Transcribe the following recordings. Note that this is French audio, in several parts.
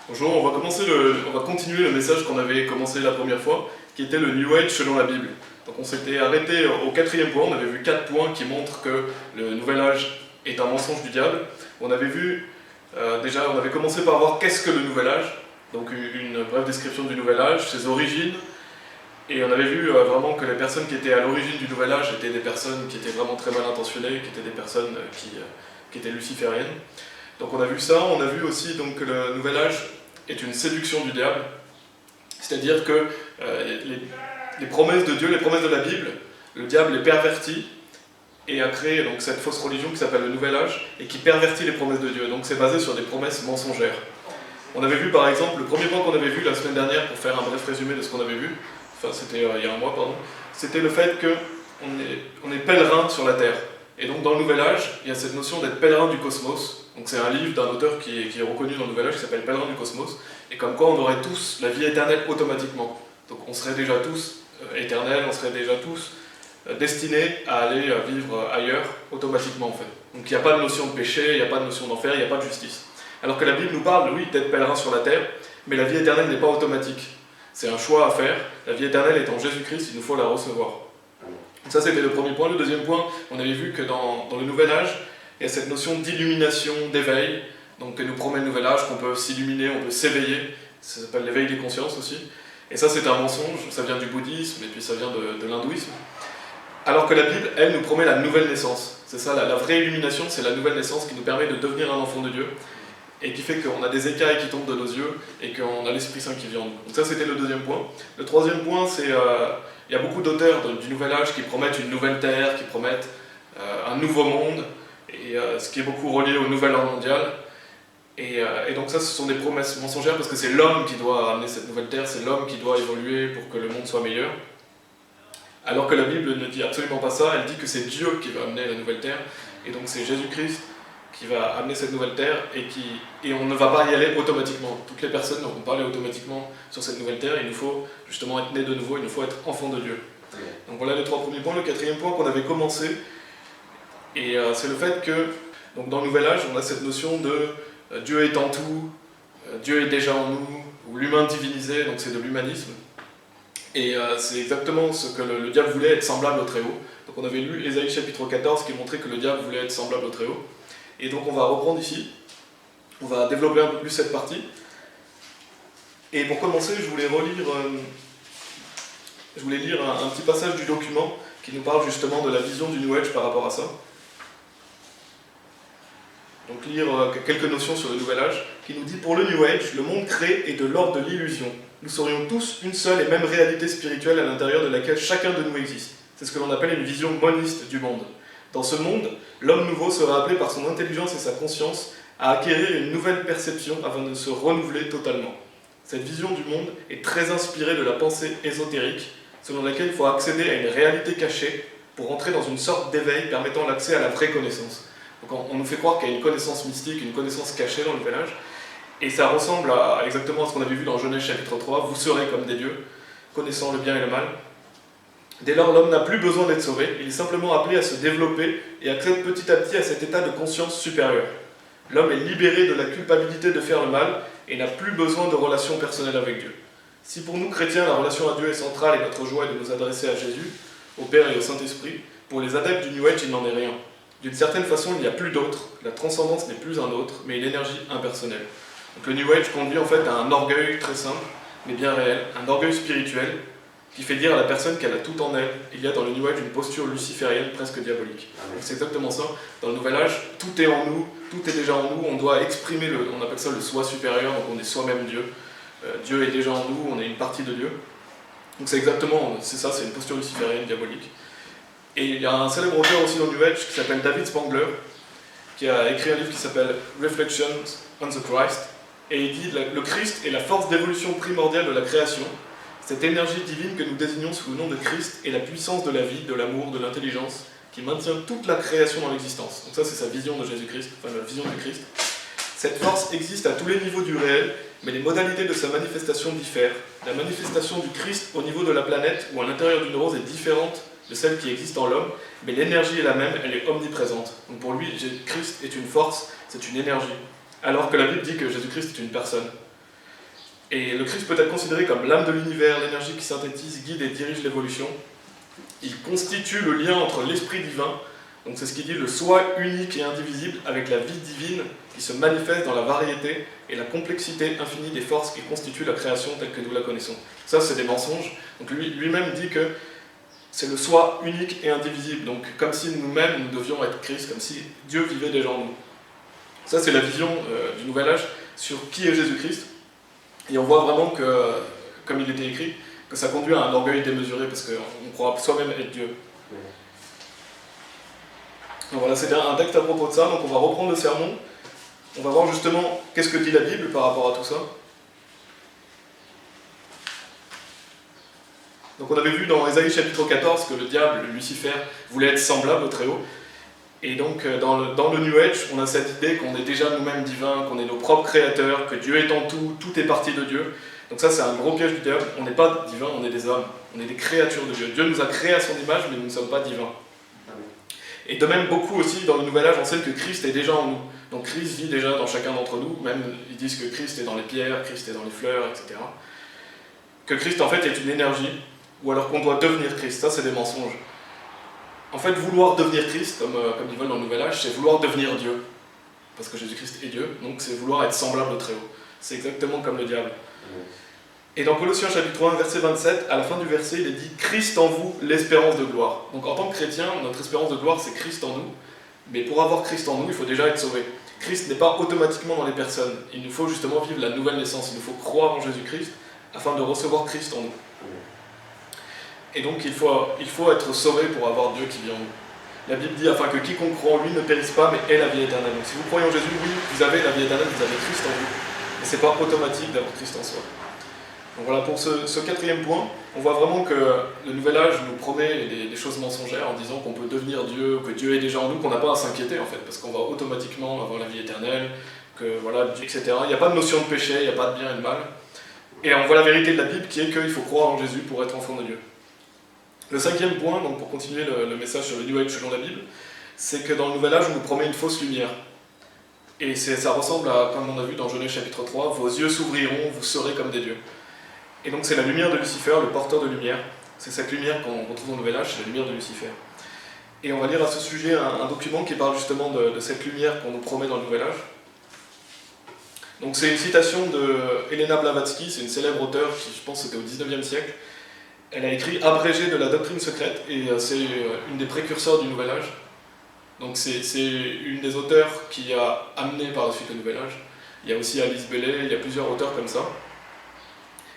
Bonjour, on va continuer le message qu'on avait commencé la première fois, qui était le New Age selon la Bible. Donc on s'était arrêté au quatrième point, on avait vu 4 points qui montrent que le Nouvel Âge est un mensonge du diable. On avait vu, on avait commencé par voir qu'est-ce que le Nouvel Âge, donc une brève description du Nouvel Âge, ses origines, et on avait vu vraiment que les personnes qui étaient à l'origine du Nouvel Âge étaient des personnes qui étaient vraiment très mal intentionnées, qui étaient des personnes qui étaient lucifériennes. Donc on a vu ça, on a vu aussi donc, que le Nouvel Âge est une séduction du diable, c'est-à-dire que les promesses de Dieu, les promesses de la Bible, le diable les pervertit et a créé donc, cette fausse religion qui s'appelle le Nouvel Âge et qui pervertit les promesses de Dieu. Donc c'est basé sur des promesses mensongères. On avait vu par exemple, le premier point qu'on avait vu la semaine dernière, pour faire un bref résumé de ce qu'on avait vu, enfin c'était il y a un mois pardon, c'était le fait qu'on est pèlerin sur la terre. Et donc dans le Nouvel Âge, il y a cette notion d'être pèlerin du cosmos. Donc c'est un livre d'un auteur qui est reconnu dans le Nouvel Âge qui s'appelle Pèlerin du Cosmos, et comme quoi on aurait tous la vie éternelle automatiquement. Donc on serait déjà tous éternels, on serait déjà tous destinés à aller vivre ailleurs automatiquement en fait. Donc il n'y a pas de notion de péché, il n'y a pas de notion d'enfer, il n'y a pas de justice. Alors que la Bible nous parle, oui, d'être pèlerin sur la terre, mais la vie éternelle n'est pas automatique. C'est un choix à faire, la vie éternelle est en Jésus-Christ, il nous faut la recevoir. Donc ça c'était le premier point. Le deuxième point, on avait vu que dans le Nouvel Âge, il y a cette notion d'illumination, d'éveil, donc que nous promet le Nouvel Âge, qu'on peut s'illuminer, on peut s'éveiller, ça s'appelle l'éveil des consciences aussi. Et ça c'est un mensonge, ça vient du bouddhisme et puis ça vient de l'hindouisme. Alors que la Bible, elle, nous promet la nouvelle naissance. C'est ça, la vraie illumination, c'est la nouvelle naissance qui nous permet de devenir un enfant de Dieu et qui fait qu'on a des écailles qui tombent de nos yeux et qu'on a l'Esprit Saint qui vit en nous. Donc ça c'était le deuxième point. Le troisième point, c'est il y a beaucoup d'auteurs du Nouvel Âge qui promettent une nouvelle terre, qui promettent un nouveau monde, et ce qui est beaucoup relié au nouvel ordre mondial. Et donc ça, ce sont des promesses mensongères parce que c'est l'homme qui doit amener cette nouvelle terre, c'est l'homme qui doit évoluer pour que le monde soit meilleur. Alors que la Bible ne dit absolument pas ça, elle dit que c'est Dieu qui va amener la nouvelle terre, et donc c'est Jésus-Christ qui va amener cette nouvelle terre, et on ne va pas y aller automatiquement. Toutes les personnes ne vont pas aller automatiquement sur cette nouvelle terre, il nous faut justement être né de nouveau, il nous faut être enfant de Dieu. Donc voilà les 3 premiers points. Le quatrième point qu'on avait commencé, et c'est le fait que donc dans le Nouvel Âge, on a cette notion de Dieu est en tout, Dieu est déjà en nous, ou l'humain divinisé, donc c'est de l'humanisme. Et c'est exactement ce que le diable voulait, être semblable au Très-Haut. Donc on avait lu Ésaïe chapitre 14 qui montrait que le diable voulait être semblable au Très-Haut. Et donc on va reprendre ici, on va développer un peu plus cette partie. Et pour commencer, je voulais lire un petit passage du document qui nous parle justement de la vision du New Age par rapport à ça. Donc lire quelques notions sur le Nouvel Âge, qui nous dit « Pour le New Age, le monde créé est de l'ordre de l'illusion. Nous serions tous une seule et même réalité spirituelle à l'intérieur de laquelle chacun de nous existe. C'est ce que l'on appelle une vision moniste du monde. Dans ce monde, l'homme nouveau sera appelé par son intelligence et sa conscience à acquérir une nouvelle perception afin de se renouveler totalement. Cette vision du monde est très inspirée de la pensée ésotérique, selon laquelle il faut accéder à une réalité cachée pour entrer dans une sorte d'éveil permettant l'accès à la vraie connaissance. » Donc on nous fait croire qu'il y a une connaissance mystique, une connaissance cachée dans le Nouvel Âge, et ça ressemble exactement à ce qu'on avait vu dans Genèse chapitre 3, « Vous serez comme des dieux, connaissant le bien et le mal ». Dès lors, l'homme n'a plus besoin d'être sauvé, il est simplement appelé à se développer et accède petit à petit à cet état de conscience supérieure. L'homme est libéré de la culpabilité de faire le mal et n'a plus besoin de relations personnelles avec Dieu. Si pour nous chrétiens, la relation à Dieu est centrale et notre joie est de nous adresser à Jésus, au Père et au Saint-Esprit, pour les adeptes du New Age, il n'en est rien. D'une certaine façon, il n'y a plus d'autre, la transcendance n'est plus un autre, mais une énergie impersonnelle. Donc le New Age conduit en fait à un orgueil très simple, mais bien réel, un orgueil spirituel, qui fait dire à la personne qu'elle a tout en elle. Il y a dans le New Age une posture luciférienne presque diabolique. Donc c'est exactement ça. Dans le Nouvel Âge, tout est en nous, tout est déjà en nous, on doit exprimer, on appelle ça le soi supérieur, donc on est soi-même Dieu. Dieu est déjà en nous, on est une partie de Dieu. Donc c'est exactement, c'est ça, c'est une posture luciférienne diabolique. Et il y a un célèbre auteur aussi dans le New Age qui s'appelle David Spangler, qui a écrit un livre qui s'appelle Reflections on the Christ, et il dit « Le Christ est la force d'évolution primordiale de la création. Cette énergie divine que nous désignons sous le nom de Christ est la puissance de la vie, de l'amour, de l'intelligence, qui maintient toute la création dans l'existence. » Donc ça, c'est sa vision de Jésus-Christ, enfin la vision du Christ. Cette force existe à tous les niveaux du réel, mais les modalités de sa manifestation diffèrent. La manifestation du Christ au niveau de la planète ou à l'intérieur d'une rose est différente de celle qui existe en l'homme, mais l'énergie est la même, elle est omniprésente. Donc pour lui, Christ est une force, c'est une énergie. Alors que la Bible dit que Jésus-Christ est une personne. Et le Christ peut être considéré comme l'âme de l'univers, l'énergie qui synthétise, guide et dirige l'évolution. Il constitue le lien entre l'esprit divin, donc c'est ce qui dit le soi unique et indivisible, avec la vie divine qui se manifeste dans la variété et la complexité infinie des forces qui constituent la création telle que nous la connaissons. Ça, c'est des mensonges. Donc lui-même dit que c'est le soi unique et indivisible, donc comme si nous-mêmes, nous devions être Christ, comme si Dieu vivait déjà en nous. Ça, c'est la vision du Nouvel Âge sur qui est Jésus-Christ. Et on voit vraiment que, comme il était écrit, que ça conduit à un orgueil démesuré, parce qu'on croit soi-même être Dieu. Donc voilà, c'était un texte à propos de ça, donc on va reprendre le sermon. On va voir justement qu'est-ce que dit la Bible par rapport à tout ça. Donc on avait vu dans Ésaïe chapitre 14 que le diable, Lucifer, voulait être semblable au Très-Haut. Et donc dans le New Age, on a cette idée qu'on est déjà nous-mêmes divins, qu'on est nos propres créateurs, que Dieu est en tout, tout est parti de Dieu. Donc ça c'est un gros piège du diable, on n'est pas divins, on est des hommes, on est des créatures de Dieu. Dieu nous a créés à son image, mais nous ne sommes pas divins. Et de même, beaucoup aussi dans le Nouvel Âge enseignent que Christ est déjà en nous. Donc Christ vit déjà dans chacun d'entre nous, même ils disent que Christ est dans les pierres, Christ est dans les fleurs, etc. Que Christ en fait est une énergie, ou alors qu'on doit devenir Christ, ça c'est des mensonges. En fait, vouloir devenir Christ, comme ils veulent dans le Nouvel Âge, c'est vouloir devenir Dieu. Parce que Jésus-Christ est Dieu, donc c'est vouloir être semblable au Très-Haut. C'est exactement comme le diable. Et dans Colossiens chapitre 1, verset 27, à la fin du verset, il est dit « Christ en vous, l'espérance de gloire ». Donc en tant que chrétien, notre espérance de gloire, c'est Christ en nous. Mais pour avoir Christ en nous, il faut déjà être sauvé. Christ n'est pas automatiquement dans les personnes. Il nous faut justement vivre la nouvelle naissance. Il nous faut croire en Jésus-Christ afin de recevoir Christ en nous. Et donc il faut être sauvé pour avoir Dieu qui vit en nous. La Bible dit afin que quiconque croit en lui ne périsse pas mais ait la vie éternelle. Donc si vous croyez en Jésus, oui, vous avez la vie éternelle, vous avez Christ en vous. Mais c'est pas automatique d'avoir Christ en soi. Donc voilà, pour ce quatrième point, on voit vraiment que le Nouvel Âge nous promet des choses mensongères en disant qu'on peut devenir Dieu, que Dieu est déjà en nous, qu'on n'a pas à s'inquiéter en fait, parce qu'on va automatiquement avoir la vie éternelle, que voilà, etc. Il n'y a pas de notion de péché, il n'y a pas de bien et de mal. Et on voit la vérité de la Bible qui est qu'il faut croire en Jésus pour être enfant de Dieu. Le cinquième point, donc pour continuer le message sur le New Age selon la Bible, c'est que dans le Nouvel Âge, on nous promet une fausse lumière. Et ça ressemble à, comme on a vu dans Genèse chapitre 3, « Vos yeux s'ouvriront, vous serez comme des dieux ». Et donc c'est la lumière de Lucifer, le porteur de lumière. C'est cette lumière qu'on retrouve dans le Nouvel Âge, c'est la lumière de Lucifer. Et on va lire à ce sujet un document qui parle justement de cette lumière qu'on nous promet dans le Nouvel Âge. Donc c'est une citation de Helena Blavatsky, c'est une célèbre auteure qui, je pense, c'était au 19e siècle. Elle a écrit « Abrégé de la doctrine secrète » et c'est une des précurseurs du Nouvel Âge. Donc c'est une des auteurs qui a amené par la suite le Nouvel Âge. Il y a aussi Alice Bailey, il y a plusieurs auteurs comme ça.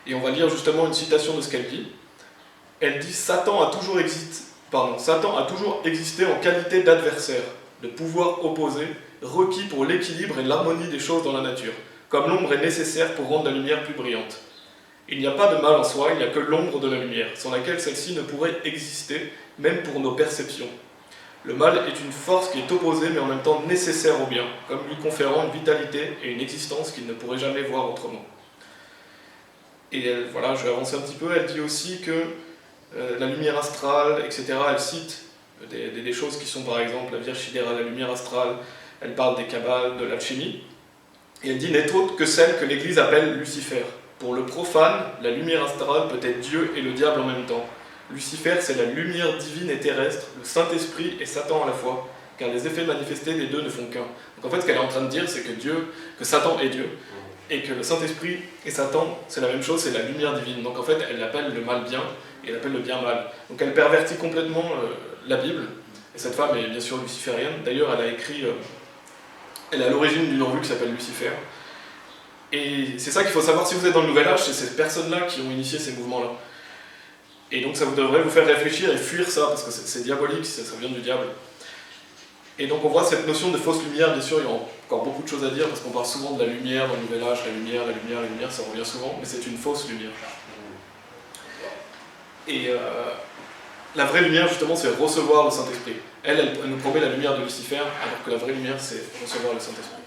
Et on va lire justement une citation de ce qu'elle dit. Elle dit « Satan a toujours existé en qualité d'adversaire, de pouvoir opposé, requis pour l'équilibre et l'harmonie des choses dans la nature, comme l'ombre est nécessaire pour rendre la lumière plus brillante. Il n'y a pas de mal en soi, il n'y a que l'ombre de la lumière, sans laquelle celle-ci ne pourrait exister, même pour nos perceptions. Le mal est une force qui est opposée mais en même temps nécessaire au bien, comme lui conférant une vitalité et une existence qu'il ne pourrait jamais voir autrement. » Et elle, voilà, je vais avancer un petit peu, elle dit aussi que la lumière astrale, etc., elle cite des choses qui sont par exemple la Vierge sidérale, la lumière astrale, elle parle des kabbales, de l'alchimie, et elle dit n'est autre que celle que l'Église appelle Lucifer. Pour le profane, la lumière astrale peut être Dieu et le diable en même temps. Lucifer, c'est la lumière divine et terrestre, le Saint-Esprit et Satan à la fois, car les effets manifestés des deux ne font qu'un. Donc en fait, ce qu'elle est en train de dire, c'est que Satan est Dieu, et que le Saint-Esprit et Satan, c'est la même chose, c'est la lumière divine. Donc en fait, elle appelle le mal bien, et elle appelle le bien mal. Donc elle pervertit complètement la Bible, et cette femme est bien sûr luciférienne. D'ailleurs, elle a écrit, elle est à l'origine d'une revue qui s'appelle Lucifer. Et c'est ça qu'il faut savoir si vous êtes dans le Nouvel Âge, c'est ces personnes-là qui ont initié ces mouvements-là. Et donc ça devrait vous faire réfléchir et fuir ça, parce que c'est diabolique, ça vient du diable. Et donc on voit cette notion de fausse lumière, bien sûr, il y a encore beaucoup de choses à dire, parce qu'on parle souvent de la lumière dans le Nouvel Âge, la lumière, ça revient souvent, mais c'est une fausse lumière. Et la vraie lumière, justement, c'est recevoir le Saint-Esprit. Elle nous promet la lumière de Lucifer, alors que la vraie lumière, c'est recevoir le Saint-Esprit.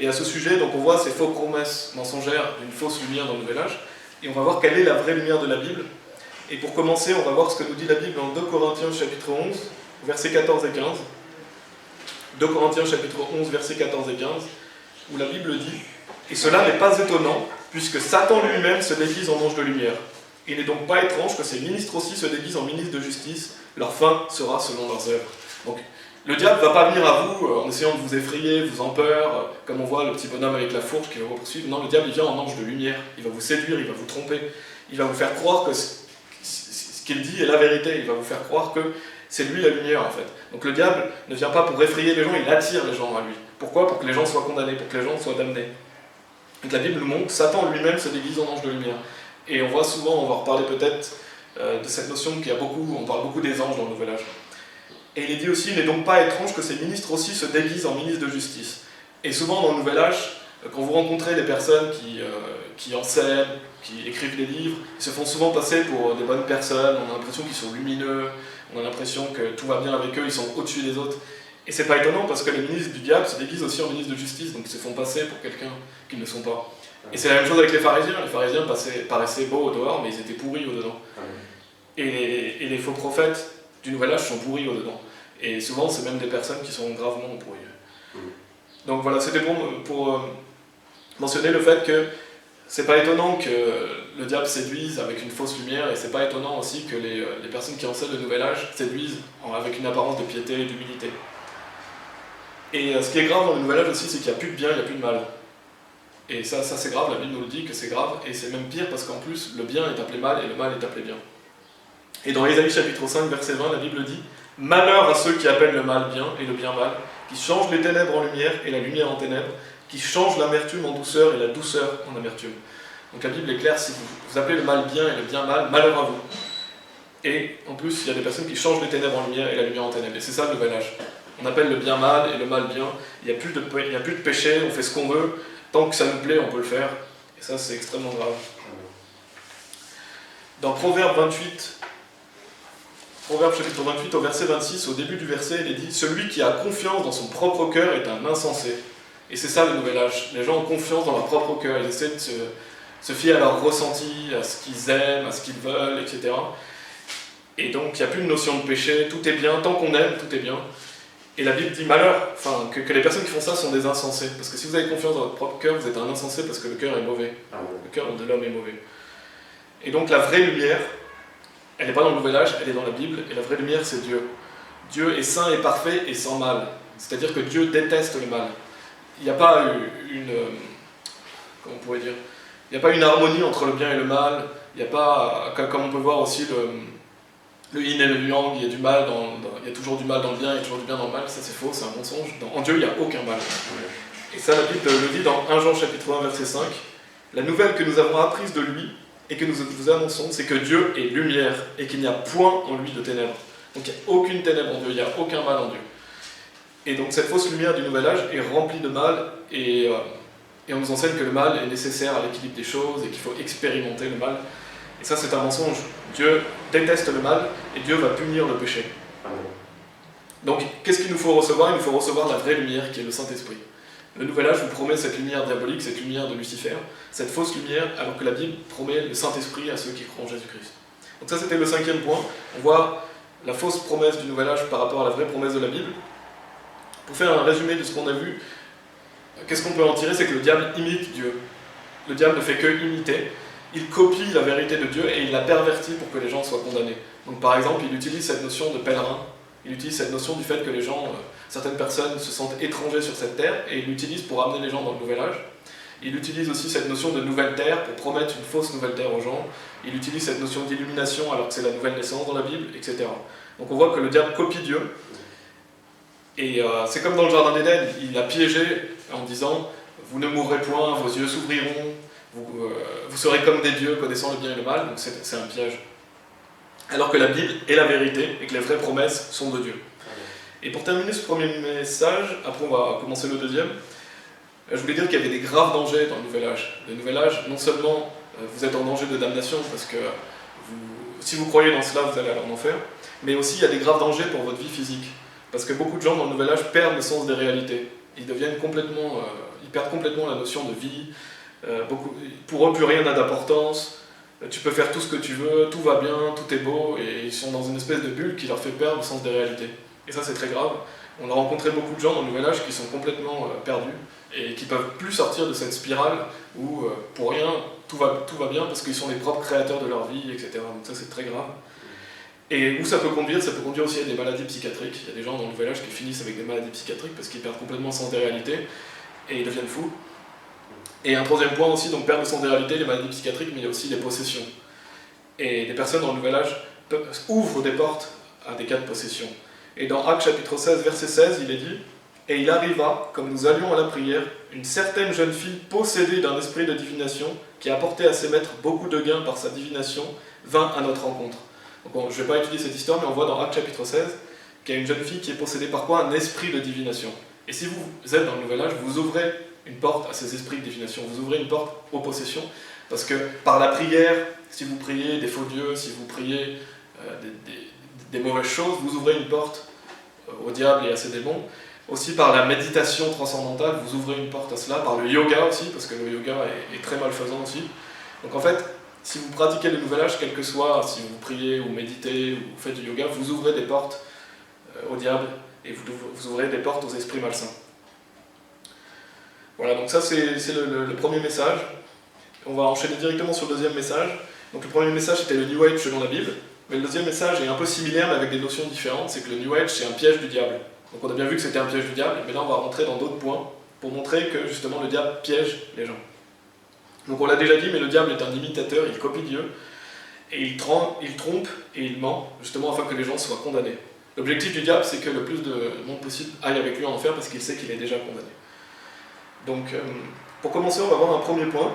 Et à ce sujet, donc on voit ces fausses promesses mensongères d'une fausse lumière dans le Nouvel Âge, et on va voir quelle est la vraie lumière de la Bible. Et pour commencer, on va voir ce que nous dit la Bible dans 2 Corinthiens chapitre 11, versets 14 et 15. 2 Corinthiens chapitre 11, versets 14 et 15, où la Bible dit « Et cela n'est pas étonnant, puisque Satan lui-même se déguise en ange de lumière. Il n'est donc pas étrange que ces ministres aussi se déguisent en ministres de justice, leur fin sera selon leurs œuvres. Donc, le diable ne va pas venir à vous en essayant de vous effrayer, vous en peur, comme on voit le petit bonhomme avec la fourche qui va vous poursuivre. Non, le diable il vient en ange de lumière, il va vous séduire, il va vous tromper, il va vous faire croire que ce qu'il dit est la vérité, il va vous faire croire que c'est lui la lumière en fait. Donc le diable ne vient pas pour effrayer les gens, il attire les gens à lui. Pourquoi ? Pour que les gens soient condamnés, pour que les gens soient damnés. Donc la Bible nous montre, Satan lui-même se déguise en ange de lumière. Et on voit souvent, on va reparler peut-être de cette notion qu'il y a beaucoup, on parle beaucoup des anges dans le Nouvel Âge. Et il est dit aussi, il n'est donc pas étrange que ces ministres aussi se déguisent en ministres de justice. Et souvent dans le Nouvel Âge, quand vous rencontrez des personnes qui enseignent, qui écrivent des livres, ils se font souvent passer pour des bonnes personnes, on a l'impression qu'ils sont lumineux, on a l'impression que tout va bien avec eux, ils sont au-dessus des autres. Et c'est pas étonnant parce que les ministres du diable se déguisent aussi en ministres de justice, donc ils se font passer pour quelqu'un qu'ils ne sont pas. Et c'est la même chose avec les pharisiens paraissaient beaux au dehors, mais ils étaient pourris au dedans. Et les faux prophètes du Nouvel Âge sont pourris au dedans. Et souvent, c'est même des personnes qui sont gravement pourries. Donc voilà, c'était pour mentionner le fait que c'est pas étonnant que le diable séduise avec une fausse lumière, et c'est pas étonnant aussi que les personnes qui enseignent le Nouvel Âge séduisent avec une apparence de piété et d'humilité. Et ce qui est grave dans le Nouvel Âge aussi, c'est qu'il n'y a plus de bien, il n'y a plus de mal. Et ça c'est grave, la Bible nous le dit que c'est grave, et c'est même pire parce qu'en plus, le bien est appelé mal et le mal est appelé bien. Et dans Ésaïe chapitre 5, verset 20, la Bible dit « Malheur à ceux qui appellent le mal bien et le bien mal, qui changent les ténèbres en lumière et la lumière en ténèbres, qui changent l'amertume en douceur et la douceur en amertume. » Donc la Bible est claire, si vous appelez le mal bien et le bien mal, malheur à vous. Et en plus, il y a des personnes qui changent les ténèbres en lumière et la lumière en ténèbres. Et c'est ça le Nouvel Âge. On appelle le bien mal et le mal bien. Il n'y a plus de péché, on fait ce qu'on veut. Tant que ça nous plaît, on peut le faire. Et ça, c'est extrêmement grave. Dans Proverbe chapitre 28, au verset 26, au début du verset, il est dit « Celui qui a confiance dans son propre cœur est un insensé. » Et c'est ça le Nouvel Âge. Les gens ont confiance dans leur propre cœur. Ils essaient de se fier à leur ressenti, à ce qu'ils aiment, à ce qu'ils veulent, etc. Et donc, il n'y a plus de notion de péché. Tout est bien. Tant qu'on aime, tout est bien. Et la Bible dit malheur, que les personnes qui font ça sont des insensés. Parce que si vous avez confiance dans votre propre cœur, vous êtes un insensé parce que le cœur est mauvais. Le cœur de l'homme est mauvais. Et donc la vraie lumière, elle n'est pas dans le Nouvel Âge, elle est dans la Bible. Et la vraie lumière, c'est Dieu. Dieu est saint et parfait et sans mal. C'est-à-dire que Dieu déteste le mal. Il n'y a pas comment on pourrait dire, il n'y a pas une harmonie entre le bien et le mal. Il n'y a pas, comme on peut voir aussi le yin et le yang, il y a du mal il y a toujours du mal dans le bien, il y a toujours du bien dans le mal, ça c'est faux, c'est un mensonge. En Dieu, il n'y a aucun mal. Et ça, la Bible le dit dans 1 Jean chapitre 1, verset 5. La nouvelle que nous avons apprise de lui et que nous vous annonçons, c'est que Dieu est lumière et qu'il n'y a point en lui de ténèbres. Donc il n'y a aucune ténèbre en Dieu, il n'y a aucun mal en Dieu. Et donc cette fausse lumière du Nouvel Âge est remplie de mal et on nous enseigne que le mal est nécessaire à l'équilibre des choses et qu'il faut expérimenter le mal. Et ça, c'est un mensonge. Dieu déteste le mal et Dieu va punir le péché. Donc, qu'est-ce qu'il nous faut recevoir ? Il nous faut recevoir la vraie lumière qui est le Saint-Esprit. Le Nouvel Âge vous promet cette lumière diabolique, cette lumière de Lucifer, cette fausse lumière, alors que la Bible promet le Saint-Esprit à ceux qui croient en Jésus-Christ. Donc ça, c'était le 5e point. On voit la fausse promesse du Nouvel Âge par rapport à la vraie promesse de la Bible. Pour faire un résumé de ce qu'on a vu, qu'est-ce qu'on peut en tirer ? C'est que le diable imite Dieu. Le diable ne fait que imiter. Il copie la vérité de Dieu et il la pervertit pour que les gens soient condamnés. Donc par exemple, il utilise cette notion de pèlerin, il utilise cette notion du fait que les gens, certaines personnes se sentent étrangers sur cette terre, et il l'utilise pour amener les gens dans le Nouvel Âge. Il utilise aussi cette notion de nouvelle terre pour promettre une fausse nouvelle terre aux gens. Il utilise cette notion d'illumination alors que c'est la nouvelle naissance dans la Bible, etc. Donc on voit que le diable copie Dieu. Et c'est comme dans le Jardin d'Éden, il a piégé en disant « Vous ne mourrez point, vos yeux s'ouvriront, vous serez comme des dieux connaissant le bien et le mal », donc c'est un piège. Alors que la Bible est la vérité et que les vraies promesses sont de Dieu. Et pour terminer ce premier message, après on va commencer le deuxième, je voulais dire qu'il y avait des graves dangers dans le Nouvel Âge. Le Nouvel Âge, non seulement vous êtes en danger de damnation, parce que si vous croyez dans cela, vous allez aller en enfer, mais aussi il y a des graves dangers pour votre vie physique. Parce que beaucoup de gens dans le Nouvel Âge perdent le sens des réalités. Ils perdent complètement la notion de vie. Pour eux, plus rien n'a d'importance. Tu peux faire tout ce que tu veux, tout va bien, tout est beau, et ils sont dans une espèce de bulle qui leur fait perdre le sens des réalités. Et ça, c'est très grave. On a rencontré beaucoup de gens dans le Nouvel Âge qui sont complètement perdus, et qui ne peuvent plus sortir de cette spirale où pour rien tout va bien parce qu'ils sont les propres créateurs de leur vie, etc. Donc ça c'est très grave. Et où ça peut conduire aussi à des maladies psychiatriques. Il y a des gens dans le Nouvel Âge qui finissent avec des maladies psychiatriques parce qu'ils perdent complètement sens des réalités et ils deviennent fous. Et un troisième point aussi, donc perdre le sens des réalités, les maladies psychiatriques, mais il y a aussi les possessions. Et des personnes dans le Nouvel Âge ouvrent des portes à des cas de possession. Et dans Actes chapitre 16, verset 16, il est dit « Et il arriva, comme nous allions à la prière, une certaine jeune fille possédée d'un esprit de divination, qui apportait à ses maîtres beaucoup de gains par sa divination, vint à notre rencontre. » Donc bon, je ne vais pas étudier cette histoire, mais on voit dans Actes chapitre 16 qu'il y a une jeune fille qui est possédée par quoi? Un esprit de divination. Et si vous êtes dans le Nouvel Âge, vous ouvrez une porte à ces esprits de divination, vous ouvrez une porte aux possessions, parce que par la prière, si vous priez des faux dieux, si vous priez des mauvaises choses, vous ouvrez une porte au diable et à ses démons. Aussi par la méditation transcendantale, vous ouvrez une porte à cela, par le yoga aussi, parce que le yoga est très malfaisant aussi. Donc en fait, si vous pratiquez le Nouvel Âge, quel que soit, si vous priez ou méditez ou faites du yoga, vous ouvrez des portes au diable et vous ouvrez des portes aux esprits malsains. Voilà, donc ça c'est le premier message. On va enchaîner directement sur le deuxième message. Donc le premier message c'était le New Age selon la Bible, mais le deuxième message est un peu similaire mais avec des notions différentes, c'est que le New Age c'est un piège du diable. Donc on a bien vu que c'était un piège du diable, mais là on va rentrer dans d'autres points pour montrer que justement le diable piège les gens. Donc on l'a déjà dit, mais le diable est un imitateur, il copie Dieu, et il trompe et il ment, justement afin que les gens soient condamnés. L'objectif du diable c'est que le plus de monde possible aille avec lui en enfer parce qu'il sait qu'il est déjà condamné. Donc pour commencer on va voir un premier point.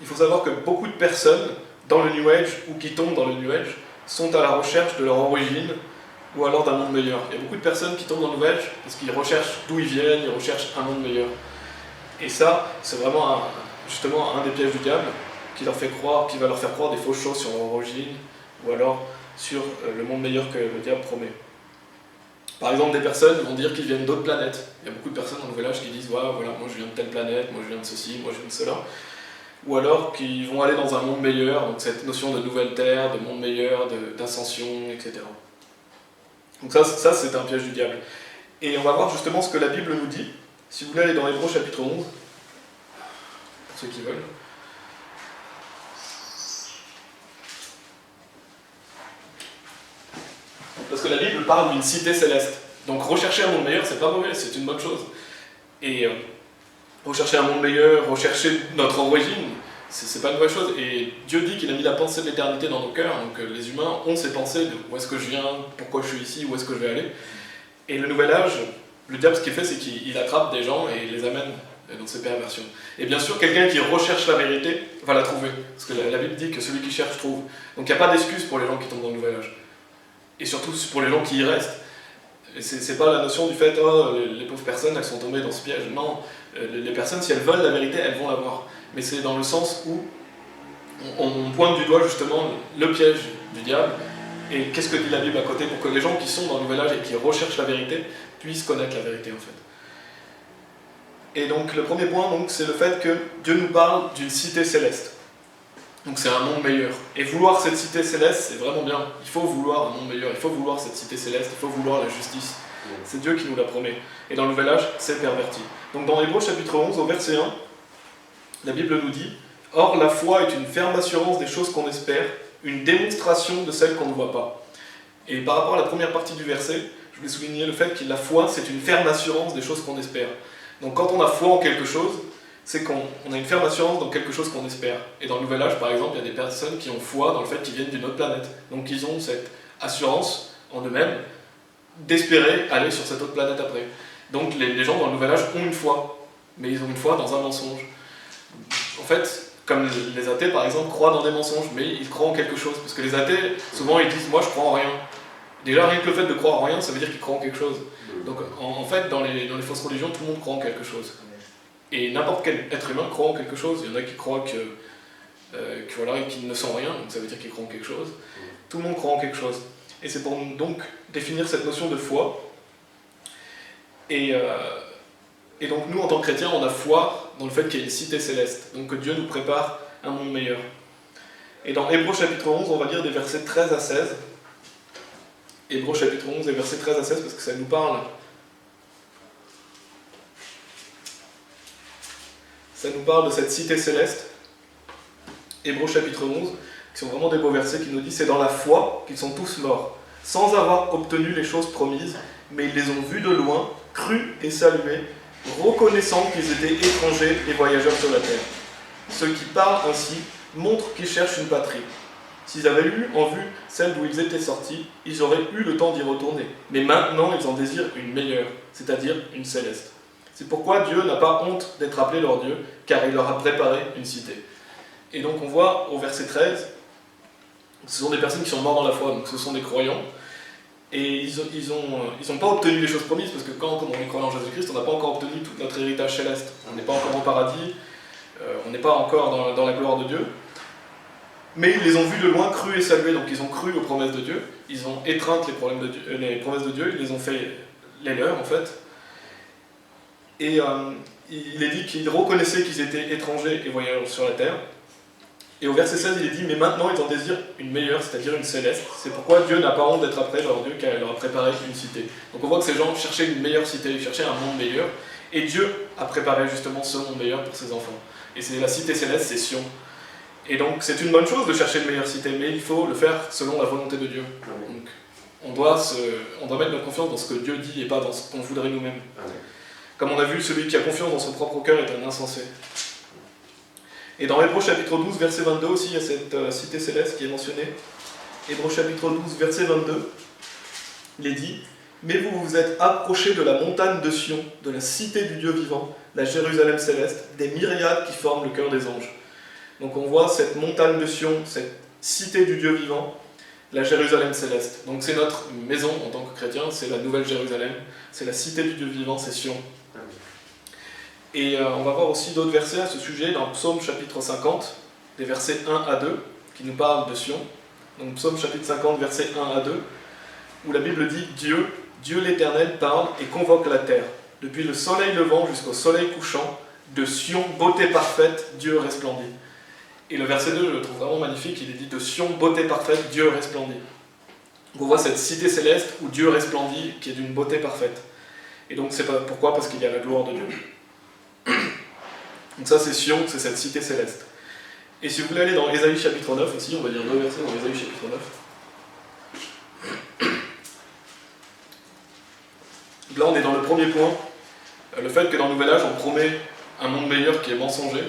Il faut savoir que beaucoup de personnes dans le New Age ou qui tombent dans le New Age sont à la recherche de leur origine ou alors d'un monde meilleur. Il y a beaucoup de personnes qui tombent dans le New Age parce qu'ils recherchent d'où ils viennent, ils recherchent un monde meilleur. Et ça, c'est vraiment justement un des pièges du diable qui va leur faire croire des fausses choses sur leur origine ou alors sur le monde meilleur que le diable promet. Par exemple, des personnes vont dire qu'ils viennent d'autres planètes. Il y a beaucoup de personnes dans le Nouvel Âge qui disent ouais, voilà, moi je viens de telle planète, moi je viens de ceci, moi je viens de cela. Ou alors qu'ils vont aller dans un monde meilleur, donc cette notion de nouvelle terre, de monde meilleur, d'ascension, etc. Donc ça c'est un piège du diable. Et on va voir justement ce que la Bible nous dit. Si vous voulez aller dans Hébreux chapitre 11, pour ceux qui veulent. Parce que la Bible parle d'une cité céleste. Donc rechercher un monde meilleur, c'est pas mauvais, c'est une bonne chose. Et rechercher un monde meilleur, rechercher notre origine, c'est pas une vraie chose. Et Dieu dit qu'il a mis la pensée de l'éternité dans nos cœurs, donc les humains ont ces pensées de où est-ce que je viens, pourquoi je suis ici, où est-ce que je vais aller. Et le Nouvel Âge, le diable ce qu'il fait c'est qu'il attrape des gens et il les amène dans ses perversions. Et bien sûr, quelqu'un qui recherche la vérité va la trouver, parce que la Bible dit que celui qui cherche trouve. Donc il n'y a pas d'excuse pour les gens qui tombent dans le Nouvel Âge. Et surtout pour les gens qui y restent. C'est pas la notion du fait oh, les pauvres personnes elles sont tombées dans ce piège. Non, les personnes si elles veulent la vérité elles vont l'avoir. Mais c'est dans le sens où on pointe du doigt justement le piège du diable et qu'est-ce que dit la Bible à côté pour que les gens qui sont dans le Nouvel Âge et qui recherchent la vérité puissent connaître la vérité en fait. Et donc le premier point donc, c'est le fait que Dieu nous parle d'une cité céleste. Donc c'est un monde meilleur. Et vouloir cette cité céleste, c'est vraiment bien. Il faut vouloir un monde meilleur, il faut vouloir cette cité céleste, il faut vouloir la justice. C'est Dieu qui nous la promet. Et dans le Nouvel Âge, c'est perverti. Donc dans Hébreux chapitre 11, au verset 1, la Bible nous dit « Or la foi est une ferme assurance des choses qu'on espère, une démonstration de celles qu'on ne voit pas. » Et par rapport à la première partie du verset, je voulais souligner le fait que la foi, c'est une ferme assurance des choses qu'on espère. Donc quand on a foi en quelque chose, c'est qu'on a une ferme assurance dans quelque chose qu'on espère. Et dans le Nouvel Âge, par exemple, il y a des personnes qui ont foi dans le fait qu'ils viennent d'une autre planète. Donc ils ont cette assurance en eux-mêmes d'espérer aller sur cette autre planète après. Donc les gens dans le Nouvel Âge ont une foi, mais ils ont une foi dans un mensonge. En fait, comme les athées par exemple croient dans des mensonges, mais ils croient en quelque chose. Parce que les athées, souvent ils disent « moi je crois en rien ». Déjà rien que le fait de croire en rien, ça veut dire qu'ils croient en quelque chose. Donc en fait, dans les fausses religions, tout le monde croit en quelque chose. Et n'importe quel être humain croit en quelque chose. Il y en a qui croient qu'ils ne sont rien, donc ça veut dire qu'ils croient en quelque chose. Tout le monde croit en quelque chose. Et c'est pour donc définir cette notion de foi. Et donc nous, en tant que chrétiens, on a foi dans le fait qu'il y a une cité céleste, donc que Dieu nous prépare un monde meilleur. Et dans Hébreux chapitre 11, on va lire des versets 13 à 16. Hébreux chapitre 11, des versets 13 à 16, parce que ça nous parle ça nous parle de cette cité céleste. Hébreux chapitre 11, qui sont vraiment des beaux versets qui nous disent « C'est dans la foi qu'ils sont tous morts, sans avoir obtenu les choses promises, mais ils les ont vus de loin, crus et salués, reconnaissant qu'ils étaient étrangers et voyageurs sur la terre. Ceux qui parlent ainsi montrent qu'ils cherchent une patrie. S'ils avaient eu en vue celle d'où ils étaient sortis, ils auraient eu le temps d'y retourner. Mais maintenant, ils en désirent une meilleure, c'est-à-dire une céleste. C'est pourquoi Dieu n'a pas honte d'être appelé leur Dieu, car il leur a préparé une cité. » Et donc on voit au verset 13, ce sont des personnes qui sont mortes dans la foi, donc ce sont des croyants, et ils ont pas obtenu les choses promises, parce que quand on est croyant en Jésus-Christ, on n'a pas encore obtenu tout notre héritage céleste. On n'est pas encore au paradis, on n'est pas encore dans la gloire de Dieu. Mais ils les ont vus de loin, crus et salués, donc ils ont cru aux promesses de Dieu, ils ont étreint les promesses de Dieu, ils les ont fait les leurs en fait. Et il est dit qu'ils reconnaissaient qu'ils étaient étrangers et voyageurs sur la terre. Et au verset 16, il est dit « Mais maintenant ils en désirent une meilleure, c'est-à-dire une céleste. C'est pourquoi Dieu n'a pas honte d'être après leur Dieu, car il leur a préparé une cité. » Donc on voit que ces gens cherchaient une meilleure cité, ils cherchaient un monde meilleur. Et Dieu a préparé justement ce monde meilleur pour ses enfants. Et c'est la cité céleste, c'est Sion. Et donc c'est une bonne chose de chercher une meilleure cité, mais il faut le faire selon la volonté de Dieu. Donc on doit mettre notre confiance dans ce que Dieu dit et pas dans ce qu'on voudrait nous-mêmes. Comme on a vu, celui qui a confiance dans son propre cœur est un insensé. Et dans Hébreux chapitre 12, verset 22 aussi, il y a cette cité céleste qui est mentionnée. Hébreux chapitre 12, verset 22, il est dit « Mais vous vous êtes approchés de la montagne de Sion, de la cité du Dieu vivant, la Jérusalem céleste, des myriades qui forment le cœur des anges. » Donc on voit cette montagne de Sion, cette cité du Dieu vivant, la Jérusalem céleste. Donc c'est notre maison en tant que chrétien, c'est la nouvelle Jérusalem, c'est la cité du Dieu vivant, c'est Sion. Et on va voir aussi d'autres versets à ce sujet dans Psaume chapitre 50, des versets 1 à 2, qui nous parlent de Sion. Donc Psaume chapitre 50, versets 1 à 2, où la Bible dit « Dieu l'Éternel parle et convoque la terre. Depuis le soleil levant jusqu'au soleil couchant, de Sion, beauté parfaite, Dieu resplendit. » Et le verset 2, je le trouve vraiment magnifique, il est dit « De Sion, beauté parfaite, Dieu resplendit. » On voit cette cité céleste où Dieu resplendit, qui est d'une beauté parfaite. Et donc c'est pourquoi ? Parce qu'il y a la gloire de Dieu. Donc ça c'est Sion, c'est cette cité céleste. Et si vous voulez aller dans Ésaïe chapitre 9 aussi, on va lire deux versets dans Ésaïe chapitre 9. Là on est dans le premier point, le fait que dans le Nouvel Âge on promet un monde meilleur qui est mensonger,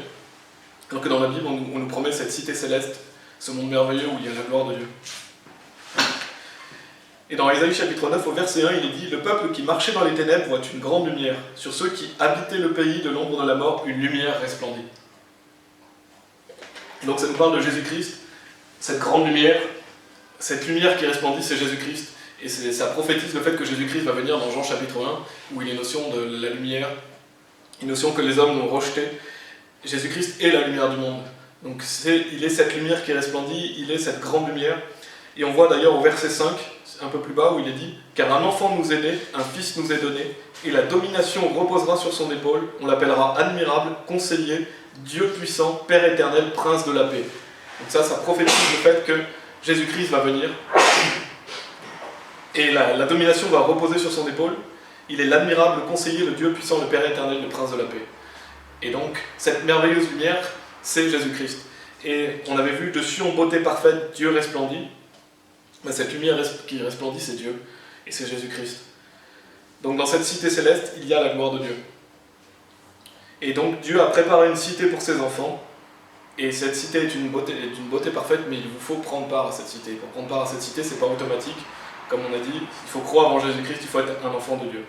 alors que dans la Bible on nous promet cette cité céleste, ce monde merveilleux où il y a la gloire de Dieu. Et dans Ésaïe chapitre 9, au verset 1, il est dit « Le peuple qui marchait dans les ténèbres voit une grande lumière. Sur ceux qui habitaient le pays de l'ombre de la mort, une lumière resplendit. » Donc ça nous parle de Jésus-Christ, cette grande lumière, cette lumière qui resplendit, c'est Jésus-Christ. Et ça prophétise le fait que Jésus-Christ va venir dans Jean chapitre 1, où il y a une notion de la lumière, une notion que les hommes l'ont rejetée. Jésus-Christ est la lumière du monde. Donc il est cette lumière qui resplendit, il est cette grande lumière. Et on voit d'ailleurs au verset 5, un peu plus bas, où il est dit « Car un enfant nous est né, un fils nous est donné, et la domination reposera sur son épaule, on l'appellera admirable, conseiller, Dieu puissant, Père éternel, prince de la paix. » Donc ça prophétise le fait que Jésus-Christ va venir, et la domination va reposer sur son épaule. Il est l'admirable conseiller, le Dieu puissant, le Père éternel, le prince de la paix. Et donc, cette merveilleuse lumière, c'est Jésus-Christ. Et on avait vu dessus en beauté parfaite, Dieu resplendit. Mais cette lumière qui resplendit, c'est Dieu, et c'est Jésus-Christ. Donc dans cette cité céleste, il y a la gloire de Dieu. Et donc Dieu a préparé une cité pour ses enfants, et cette cité est d'une beauté parfaite, mais il vous faut prendre part à cette cité. Pour prendre part à cette cité, c'est pas automatique. Comme on a dit, il faut croire en Jésus-Christ, il faut être un enfant de Dieu.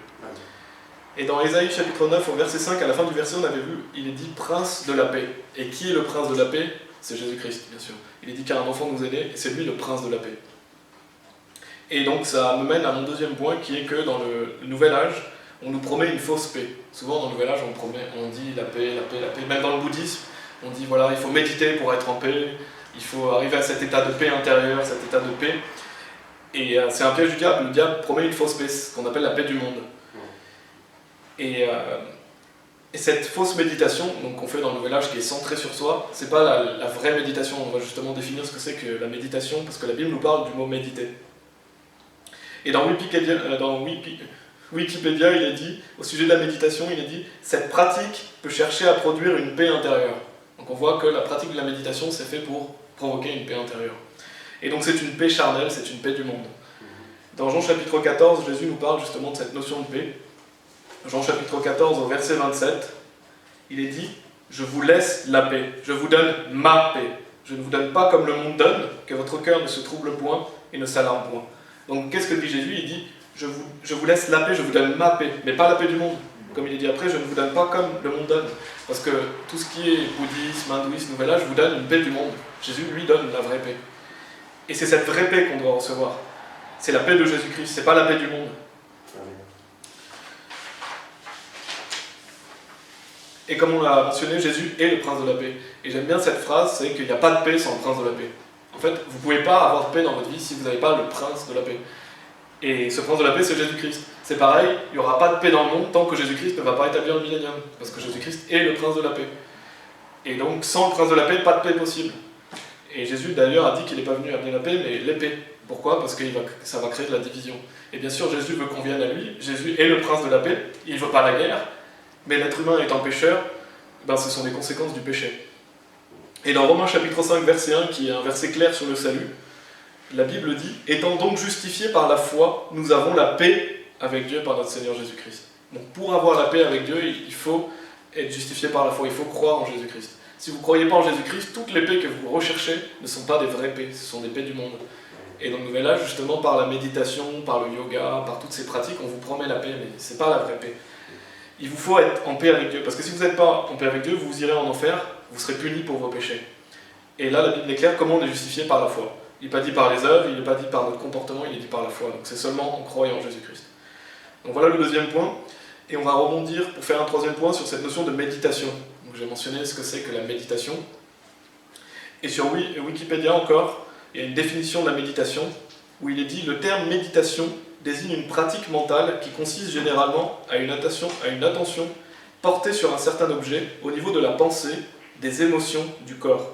Et dans Ésaïe chapitre 9, au verset 5, à la fin du verset, on avait vu, il est dit « Prince de la paix ». Et qui est le prince de la paix ? C'est Jésus-Christ, bien sûr. Il est dit car un enfant nous est né, et c'est lui le prince de la paix. Et donc ça me mène à mon deuxième point, qui est que dans le Nouvel Âge, on nous promet une fausse paix. Souvent dans le Nouvel Âge, on dit la paix, la paix, la paix. Même dans le bouddhisme, on dit voilà, il faut méditer pour être en paix, il faut arriver à cet état de paix intérieure, cet état de paix. Et c'est un piège du diable. Le diable promet une fausse paix, ce qu'on appelle la paix du monde. Et cette fausse méditation qu'on fait dans le Nouvel Âge, qui est centrée sur soi, c'est pas la vraie méditation. On va justement définir ce que c'est que la méditation, parce que la Bible nous parle du mot méditer. Et dans Wikipédia, il est dit, au sujet de la méditation, il est dit « Cette pratique peut chercher à produire une paix intérieure ». Donc on voit que la pratique de la méditation, c'est fait pour provoquer une paix intérieure. Et donc c'est une paix charnelle, c'est une paix du monde. Dans Jean chapitre 14, Jésus nous parle justement de cette notion de paix. Jean chapitre 14, au verset 27, il est dit « Je vous laisse la paix, je vous donne ma paix. Je ne vous donne pas comme le monde donne, que votre cœur ne se trouble point et ne s'alarme point. » Donc qu'est-ce que dit Jésus? Il dit je vous laisse la paix, je vous donne ma paix, mais pas la paix du monde. Comme il est dit après, je ne vous donne pas comme le monde donne. Parce que tout ce qui est bouddhisme, hindouisme, nouvel âge, je vous donne une paix du monde. Jésus lui donne la vraie paix. Et c'est cette vraie paix qu'on doit recevoir. C'est la paix de Jésus-Christ, c'est pas la paix du monde. Et comme on l'a mentionné, Jésus est le prince de la paix. Et j'aime bien cette phrase, c'est qu'il n'y a pas de paix sans le prince de la paix. En fait, vous ne pouvez pas avoir de paix dans votre vie si vous n'avez pas le prince de la paix. Et ce prince de la paix, c'est Jésus-Christ. C'est pareil, il n'y aura pas de paix dans le monde tant que Jésus-Christ ne va pas établir le millénium. Parce que Jésus-Christ est le prince de la paix. Et donc, sans le prince de la paix, pas de paix possible. Et Jésus, d'ailleurs, a dit qu'il n'est pas venu amener la paix, mais l'épée. Pourquoi? Parce que ça va créer de la division. Et bien sûr, Jésus veut qu'on vienne à lui. Jésus est le prince de la paix. Il ne veut pas la guerre. Mais l'être humain étant pécheur, ben, ce sont des conséquences du péché. Et dans Romains chapitre 5, verset 1, qui est un verset clair sur le salut, la Bible dit « Étant donc justifiés par la foi, nous avons la paix avec Dieu par notre Seigneur Jésus-Christ. » Donc pour avoir la paix avec Dieu, il faut être justifié par la foi, il faut croire en Jésus-Christ. Si vous ne croyez pas en Jésus-Christ, toutes les paix que vous recherchez ne sont pas des vraies paix, ce sont des paix du monde. Et dans le Nouvel Âge, justement, par la méditation, par le yoga, par toutes ces pratiques, on vous promet la paix, mais ce n'est pas la vraie paix. Il vous faut être en paix avec Dieu, parce que si vous n'êtes pas en paix avec Dieu, vous irez en enfer, vous serez punis pour vos péchés. Et là, la Bible est claire, comment on est justifié par la foi. Il n'est pas dit par les œuvres, il n'est pas dit par notre comportement, il est dit par la foi. Donc c'est seulement en croyant en Jésus-Christ. Donc voilà le deuxième point. Et on va rebondir pour faire un troisième point sur cette notion de méditation. Donc j'ai mentionné ce que c'est que la méditation. Et sur Wikipédia encore, il y a une définition de la méditation où il est dit « Le terme méditation désigne une pratique mentale qui consiste généralement à une attention portée sur un certain objet au niveau de la pensée, des émotions, du corps.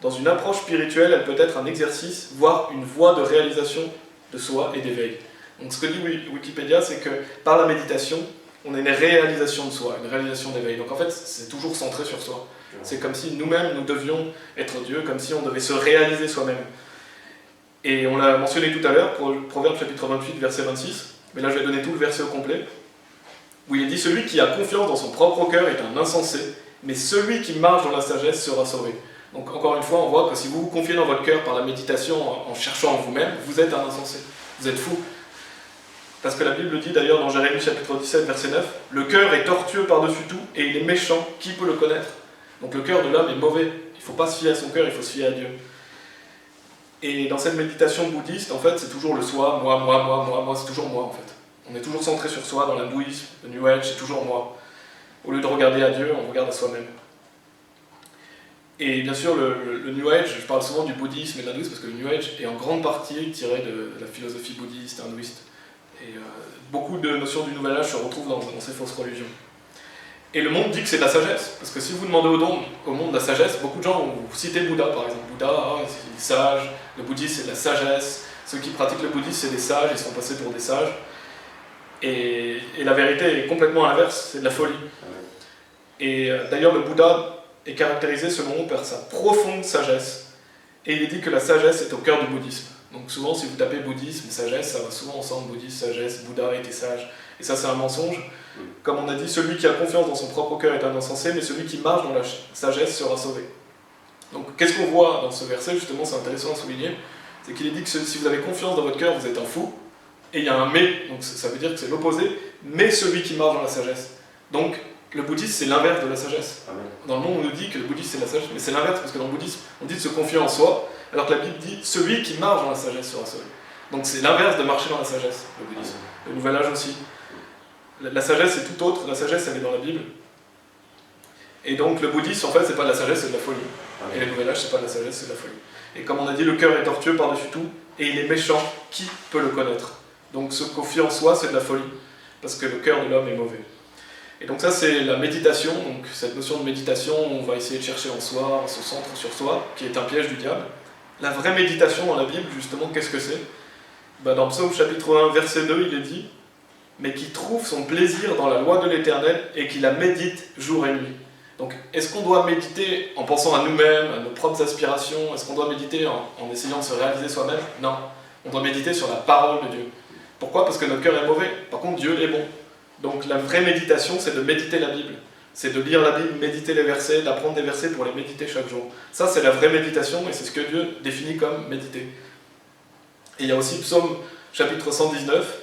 Dans une approche spirituelle, elle peut être un exercice, voire une voie de réalisation de soi et d'éveil. » Donc ce que dit Wikipédia, c'est que par la méditation, on a une réalisation de soi, une réalisation d'éveil. Donc en fait, c'est toujours centré sur soi. C'est comme si nous-mêmes, nous devions être Dieu, comme si on devait se réaliser soi-même. Et on l'a mentionné tout à l'heure, pour Proverbe chapitre 28, verset 26, mais là je vais donner tout le verset au complet, où il est dit « Celui qui a confiance dans son propre cœur est un insensé, mais celui qui marche dans la sagesse sera sauvé. » Donc encore une fois, on voit que si vous vous confiez dans votre cœur par la méditation, en cherchant en vous-même, vous êtes un insensé, vous êtes fou. Parce que la Bible dit d'ailleurs dans Jérémie chapitre 17, verset 9, « Le cœur est tortueux par-dessus tout, et il est méchant, qui peut le connaître ?» Donc le cœur de l'homme est mauvais, il ne faut pas se fier à son cœur, il faut se fier à Dieu. Et dans cette méditation bouddhiste, en fait, c'est toujours le soi, moi, c'est toujours moi en fait. On est toujours centré sur soi, dans l'hindouisme, le New Age, c'est toujours moi. Au lieu de regarder à Dieu, on regarde à soi-même. Et bien sûr, le New Age, je parle souvent du bouddhisme et de l'hindouisme, parce que le New Age est en grande partie tiré de la philosophie bouddhiste, hindouiste. Et beaucoup de notions du Nouvel Âge se retrouvent dans ces fausses religions. Et le monde dit que c'est de la sagesse, parce que si vous demandez au monde de la sagesse, beaucoup de gens vont vous citer Bouddha par exemple. Bouddha, il est sage, le bouddhisme c'est de la sagesse, ceux qui pratiquent le bouddhisme c'est des sages, ils sont passés pour des sages. Et la vérité est complètement l'inverse, c'est de la folie. Et d'ailleurs le Bouddha est caractérisé selon nous par sa profonde sagesse, et il est dit que la sagesse est au cœur du bouddhisme. Donc souvent si vous tapez bouddhisme, sagesse, ça va souvent ensemble, bouddhisme, sagesse, Bouddha était sage. Et ça c'est un mensonge. Comme on a dit, celui qui a confiance dans son propre cœur est un insensé, mais celui qui marche dans la sagesse sera sauvé. Donc qu'est-ce qu'on voit dans ce verset, justement, c'est intéressant à souligner, c'est qu'il est dit que si vous avez confiance dans votre cœur, vous êtes un fou, et il y a un mais, donc ça veut dire que c'est l'opposé, mais celui qui marche dans la sagesse. Donc le bouddhisme c'est l'inverse de la sagesse. Dans le monde on nous dit que le bouddhisme c'est la sagesse, mais c'est l'inverse, parce que dans le bouddhisme on dit de se confier en soi, alors que la Bible dit celui qui marche dans la sagesse sera sauvé. Donc c'est l'inverse de marcher dans la sagesse, le bouddhisme. Le Nouvel Âge aussi. La sagesse c'est tout autre, la sagesse elle est dans la Bible. Et donc le bouddhisme en fait c'est pas de la sagesse, c'est de la folie. Et le Nouvel Âge c'est pas de la sagesse, c'est de la folie. Et comme on a dit, le cœur est tortueux par-dessus tout, et il est méchant, qui peut le connaître? Donc se confier en soi c'est de la folie, parce que le cœur de l'homme est mauvais. Et donc ça c'est la méditation, donc cette notion de méditation, on va essayer de chercher en soi, on se centre sur soi, qui est un piège du diable. La vraie méditation dans la Bible, justement, qu'est-ce que c'est? Dans Psaume chapitre 1, verset 2, il est dit mais qui trouve son plaisir dans la loi de l'Éternel et qui la médite jour et nuit. Donc, est-ce qu'on doit méditer en pensant à nous-mêmes, à nos propres aspirations? Est-ce qu'on doit méditer en essayant de se réaliser soi-même? Non. On doit méditer sur la parole de Dieu. Pourquoi? Parce que notre cœur est mauvais. Par contre, Dieu est bon. Donc, la vraie méditation, c'est de méditer la Bible. C'est de lire la Bible, méditer les versets, d'apprendre des versets pour les méditer chaque jour. Ça, c'est la vraie méditation et c'est ce que Dieu définit comme méditer. Et il y a aussi Psaume chapitre 119,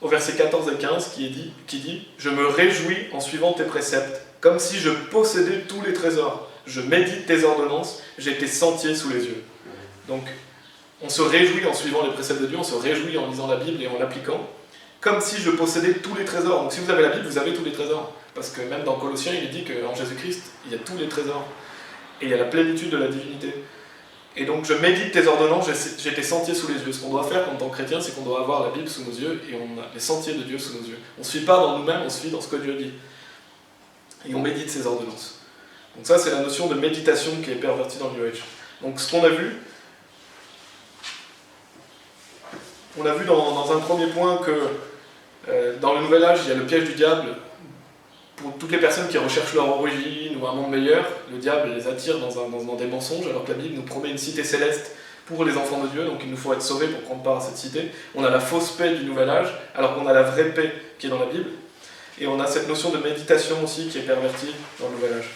au verset 14 et 15, qui dit « Je me réjouis en suivant tes préceptes, comme si je possédais tous les trésors. Je médite tes ordonnances, j'ai tes sentiers sous les yeux. » Donc, on se réjouit en suivant les préceptes de Dieu, on se réjouit en lisant la Bible et en l'appliquant, comme si je possédais tous les trésors. Donc si vous avez la Bible, vous avez tous les trésors. Parce que même dans Colossiens, il est dit qu'en Jésus-Christ, il y a tous les trésors. Et il y a la plénitude de la divinité. Et donc je médite tes ordonnances, j'ai tes sentiers sous les yeux. Ce qu'on doit faire en tant que chrétien, c'est qu'on doit avoir la Bible sous nos yeux et on a les sentiers de Dieu sous nos yeux. On ne se fie pas dans nous-mêmes, on se fie dans ce que Dieu dit. Et on médite ses ordonnances. Donc ça, c'est la notion de méditation qui est pervertie dans le New Age. Donc ce qu'on a vu, on a vu dans un premier point que dans le Nouvel Âge, il y a le piège du diable. Pour toutes les personnes qui recherchent leur origine ou un monde meilleur, le diable les attire dans des mensonges, alors que la Bible nous promet une cité céleste pour les enfants de Dieu, donc il nous faut être sauvés pour prendre part à cette cité. On a la fausse paix du Nouvel Âge, alors qu'on a la vraie paix qui est dans la Bible. Et on a cette notion de méditation aussi qui est pervertie dans le Nouvel Âge.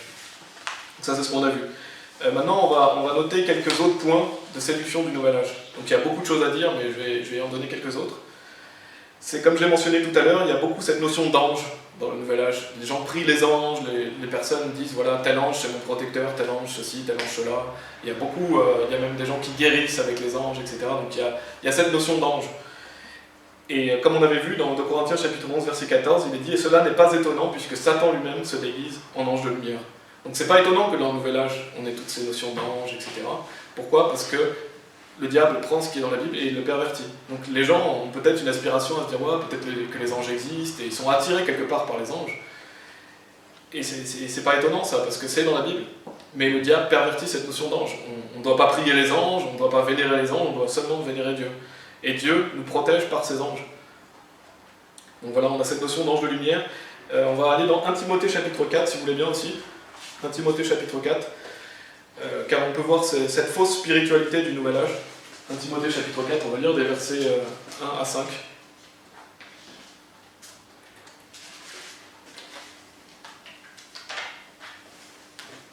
Donc ça, c'est ce qu'on a vu. Maintenant, on va noter quelques autres points de séduction du Nouvel Âge. Donc il y a beaucoup de choses à dire, mais je vais en donner quelques autres. C'est comme je l'ai mentionné tout à l'heure, il y a beaucoup cette notion d'ange dans le Nouvel Âge. Les gens prient les anges, les personnes disent voilà, tel ange c'est mon protecteur, tel ange ceci, tel ange cela. Il y a beaucoup, il y a même des gens qui guérissent avec les anges, etc. Donc il y a cette notion d'ange. Et comme on avait vu dans 2 Corinthiens chapitre 11 verset 14, il est dit « Et cela n'est pas étonnant puisque Satan lui-même se déguise en ange de lumière. » Donc c'est pas étonnant que dans le Nouvel Âge on ait toutes ces notions d'ange, etc. Pourquoi? Parce que le diable prend ce qui est dans la Bible et il le pervertit. Donc les gens ont peut-être une aspiration à se dire ouais, peut-être que les anges existent et ils sont attirés quelque part par les anges. Et c'est pas étonnant ça, parce que c'est dans la Bible. Mais le diable pervertit cette notion d'ange. On ne doit pas prier les anges, on ne doit pas vénérer les anges, on doit seulement vénérer Dieu. Et Dieu nous protège par ses anges. Donc voilà, on a cette notion d'ange de lumière. On va aller dans 1 Timothée chapitre 4, si vous voulez bien aussi. 1 Timothée chapitre 4. Car on peut voir cette fausse spiritualité du Nouvel Âge. 1 Timothée chapitre 4, on va lire des versets 1 à 5.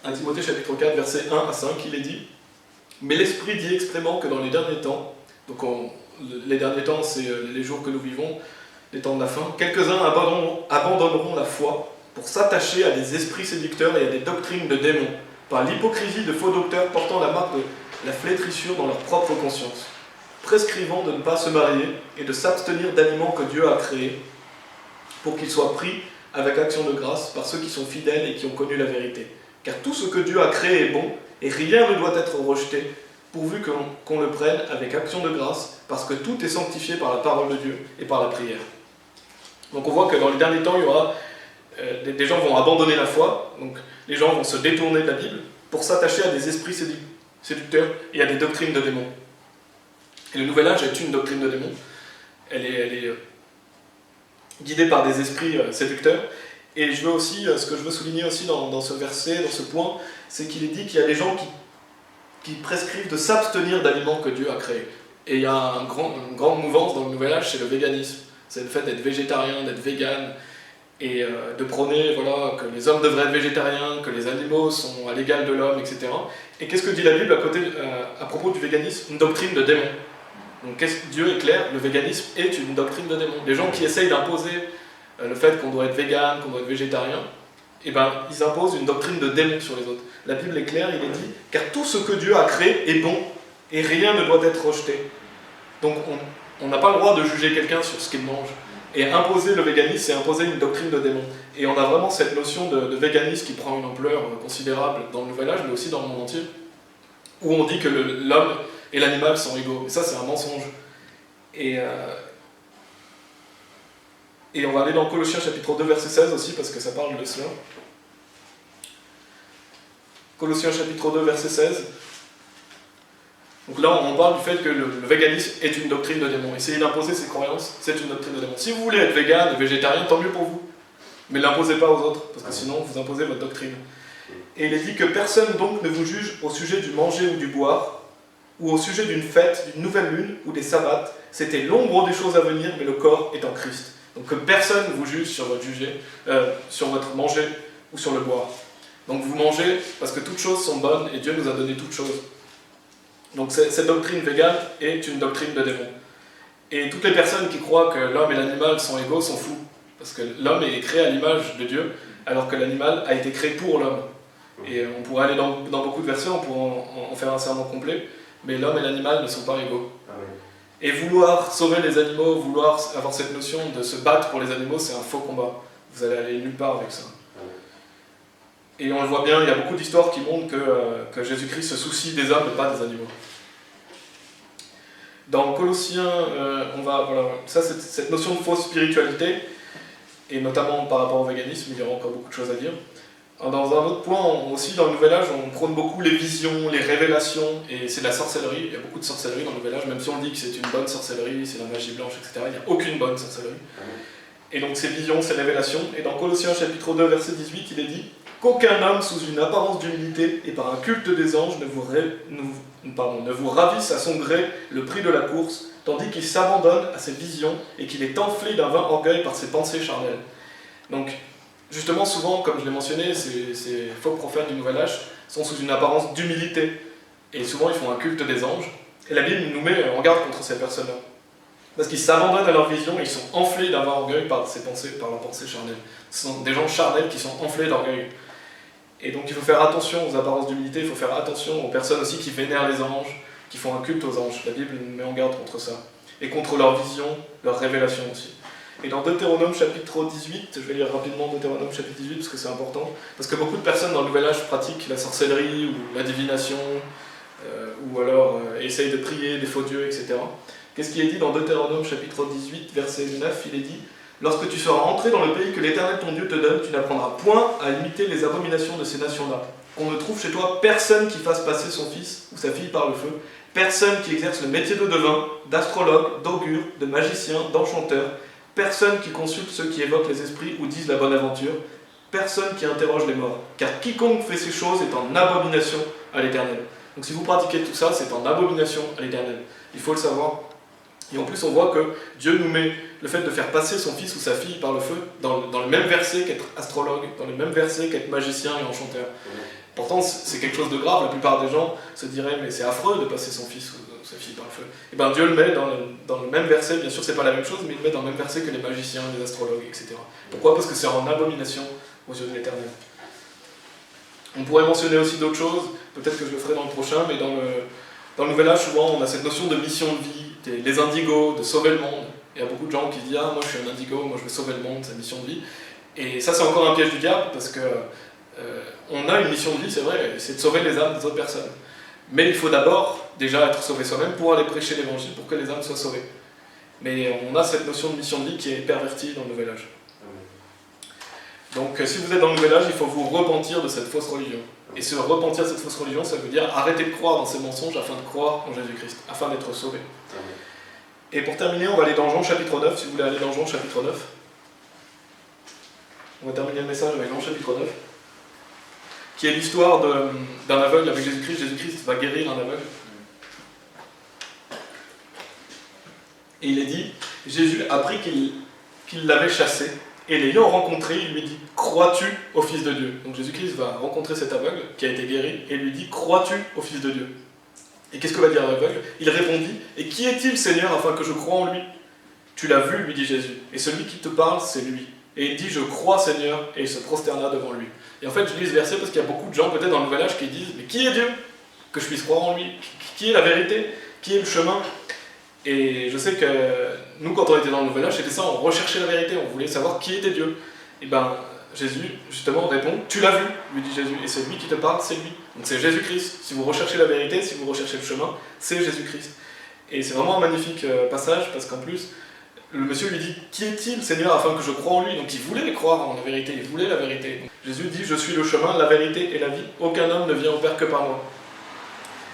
« 1 Timothée chapitre 4, versets 1 à 5, il est dit « Mais l'Esprit dit expressément que dans les derniers temps, donc les derniers temps, c'est les jours que nous vivons, les temps de la fin, quelques-uns abandonneront la foi pour s'attacher à des esprits séducteurs et à des doctrines de démons, par l'hypocrisie de faux docteurs portant la marque de la flétrissure dans leur propre conscience, prescrivant de ne pas se marier et de s'abstenir d'aliments que Dieu a créés, pour qu'ils soient pris avec action de grâce par ceux qui sont fidèles et qui ont connu la vérité. Car tout ce que Dieu a créé est bon, et rien ne doit être rejeté, pourvu qu'on le prenne avec action de grâce, parce que tout est sanctifié par la parole de Dieu et par la prière. » Donc on voit que dans les derniers temps, il y aura des gens vont abandonner la foi, donc les gens vont se détourner de la Bible pour s'attacher à des esprits séducteurs et à des doctrines de démons. Et le Nouvel Âge est une doctrine de démons. Elle est guidée par des esprits séducteurs. Et ce que je veux souligner aussi dans ce verset, dans ce point, c'est qu'il est dit qu'il y a des gens qui prescrivent de s'abstenir d'aliments que Dieu a créés. Et il y a une grande mouvance dans le Nouvel Âge, c'est le véganisme. C'est le fait d'être végétarien, d'être vegan, et de prôner que les hommes devraient être végétariens, que les animaux sont à l'égal de l'homme, etc. Et qu'est-ce que dit la Bible à propos du véganisme? Une doctrine de démon. Donc Dieu est clair, le véganisme est une doctrine de démon. Les gens qui essayent d'imposer le fait qu'on doit être vegan, qu'on doit être végétarien, ils imposent une doctrine de démon sur les autres. La Bible est claire, il est dit « Car tout ce que Dieu a créé est bon, et rien ne doit être rejeté. » Donc on n'a pas le droit de juger quelqu'un sur ce qu'il mange. Et imposer le véganisme, c'est imposer une doctrine de démon. Et on a vraiment cette notion de véganisme qui prend une ampleur considérable dans le Nouvel Âge, mais aussi dans le monde entier, où on dit que l'homme et l'animal sont égaux. Et ça, c'est un mensonge. Et on va aller dans Colossiens chapitre 2, verset 16 aussi, parce que ça parle de cela. Colossiens chapitre 2, verset 16. Donc là, on parle du fait que le véganisme est une doctrine de démon. Essayer d'imposer ses croyances, c'est une doctrine de démon. Si vous voulez être vegan et végétarien, tant mieux pour vous. Mais ne l'imposez pas aux autres, parce que sinon, vous imposez votre doctrine. Et il est dit que personne donc ne vous juge au sujet du manger ou du boire, ou au sujet d'une fête, d'une nouvelle lune, ou des sabbats. C'était l'ombre des choses à venir, mais le corps est en Christ. Donc que personne ne vous juge sur votre manger ou sur le boire. Donc vous mangez parce que toutes choses sont bonnes et Dieu nous a donné toutes choses. Donc cette doctrine végane est une doctrine de démon. Et toutes les personnes qui croient que l'homme et l'animal sont égaux sont fous. Parce que l'homme est créé à l'image de Dieu, alors que l'animal a été créé pour l'homme. Et on pourrait aller dans beaucoup de versets, on pourrait en faire un sermon complet, mais l'homme et l'animal ne sont pas égaux. Et vouloir sauver les animaux, vouloir avoir cette notion de se battre pour les animaux, c'est un faux combat. Vous allez aller nulle part avec ça. Et on le voit bien, il y a beaucoup d'histoires qui montrent que Jésus-Christ se soucie des hommes et pas des animaux. Dans Colossiens, ça c'est cette notion de fausse spiritualité, et notamment par rapport au véganisme, il y aura encore beaucoup de choses à dire. Dans un autre point, aussi dans le Nouvel Âge, on prône beaucoup les visions, les révélations, et c'est de la sorcellerie. Il y a beaucoup de sorcellerie dans le Nouvel Âge, même si on dit que c'est une bonne sorcellerie, c'est la magie blanche, etc. Il n'y a aucune bonne sorcellerie. Et donc ces visions, ces révélations, et dans Colossiens chapitre 2, verset 18, il est dit « Qu'aucun homme sous une apparence d'humilité et par un culte des anges ne vous ravisse à son gré le prix de la course, tandis qu'il s'abandonne à ses visions et qu'il est enflé d'un vain orgueil par ses pensées charnelles. » Donc, justement, souvent, comme je l'ai mentionné, ces faux prophètes du Nouvel Âge sont sous une apparence d'humilité. Et souvent, ils font un culte des anges. Et la Bible nous met en garde contre ces personnes-là. Parce qu'ils s'abandonnent à leur vision et ils sont enflés d'un vain orgueil par leur pensée charnelle. Ce sont des gens charnels qui sont enflés d'orgueil. Et donc, il faut faire attention aux apparences d'humilité, il faut faire attention aux personnes aussi qui vénèrent les anges, qui font un culte aux anges. La Bible nous met en garde contre ça. Et contre leur vision, leur révélation aussi. Et dans Deutéronome chapitre 18, je vais lire rapidement Deutéronome chapitre 18 parce que c'est important, parce que beaucoup de personnes dans le Nouvel Âge pratiquent la sorcellerie ou la divination, ou alors essayent de prier des faux dieux, etc. Qu'est-ce qui est dit dans Deutéronome chapitre 18, verset 9? Il est dit « Lorsque tu seras entré dans le pays que l'Éternel ton Dieu te donne, tu n'apprendras point à imiter les abominations de ces nations-là. Qu'on ne trouve chez toi personne qui fasse passer son fils ou sa fille par le feu, personne qui exerce le métier de devin, d'astrologue, d'augure, de magicien, d'enchanteur, personne qui consulte ceux qui évoquent les esprits ou disent la bonne aventure, personne qui interroge les morts. Car quiconque fait ces choses est en abomination à l'Éternel. » Donc si vous pratiquez tout ça, c'est en abomination à l'Éternel. Il faut le savoir. Et en plus, on voit que Dieu nous met le fait de faire passer son fils ou sa fille par le feu dans le même verset qu'être astrologue, dans le même verset qu'être magicien et enchanteur. Pourtant, c'est quelque chose de grave. La plupart des gens se diraient « mais c'est affreux de passer son fils ou sa fille par le feu ». Et bien Dieu le met dans le même verset, bien sûr c'est pas la même chose, mais il le met dans le même verset que les magiciens, les astrologues, etc. Pourquoi? Parce que c'est en abomination aux yeux de l'Éternel. On pourrait mentionner aussi d'autres choses, peut-être que je le ferai dans le prochain, mais dans le Nouvel Âge, souvent on a cette notion de mission de vie, les indigos, de sauver le monde. Il y a beaucoup de gens qui disent « ah, moi je suis un indigo, moi je veux sauver le monde, c'est la mission de vie ». Et ça c'est encore un piège du diable, parce que on a une mission de vie, c'est vrai, c'est de sauver les âmes des autres personnes. Mais il faut d'abord déjà être sauvé soi-même pour aller prêcher l'évangile, pour que les âmes soient sauvées. Mais on a cette notion de mission de vie qui est pervertie dans le Nouvel Âge. Donc si vous êtes dans le Nouvel Âge, il faut vous repentir de cette fausse religion. Et se repentir de cette fausse religion, ça veut dire arrêter de croire dans ces mensonges afin de croire en Jésus-Christ, afin d'être sauvé. Et pour terminer, on va aller dans Jean chapitre 9, si vous voulez aller dans Jean chapitre 9. On va terminer le message avec Jean chapitre 9, qui est l'histoire d'un aveugle avec Jésus-Christ. Jésus-Christ va guérir un aveugle. Et il est dit, Jésus apprit qu'il l'avait chassé, et l'ayant rencontré, il lui dit « Crois-tu au Fils de Dieu ?» Donc Jésus-Christ va rencontrer cet aveugle qui a été guéri, et lui dit « Crois-tu au Fils de Dieu ?» Et qu'est-ce que va dire l'aveugle? Il répondit « Et qui est-il, Seigneur, afin que je croie en lui ?» « Tu l'as vu, lui dit Jésus, et celui qui te parle, c'est lui. » Et il dit « Je crois, Seigneur » et il se prosterna devant lui. Et en fait, je lis ce verset parce qu'il y a beaucoup de gens, peut-être dans le Nouvel Âge, qui disent « Mais qui est Dieu? Que je puisse croire en lui. Qui est la vérité? Qui est le chemin ?» Et je sais que nous, quand on était dans le Nouvel Âge, c'était ça, on recherchait la vérité, on voulait savoir qui était Dieu. Et bien, Jésus, justement, répond « Tu l'as vu, lui dit Jésus, et c'est lui qui te parle, c'est lui. » Donc c'est Jésus-Christ. Si vous recherchez la vérité, si vous recherchez le chemin, c'est Jésus-Christ. Et c'est vraiment un magnifique passage, parce qu'en plus, le monsieur lui dit « Qui est-il, Seigneur, afin que je croie en lui ?» Donc il voulait croire en la vérité, il voulait la vérité. Donc, Jésus dit « Je suis le chemin, la vérité et la vie. Aucun homme ne vient au Père que par moi. »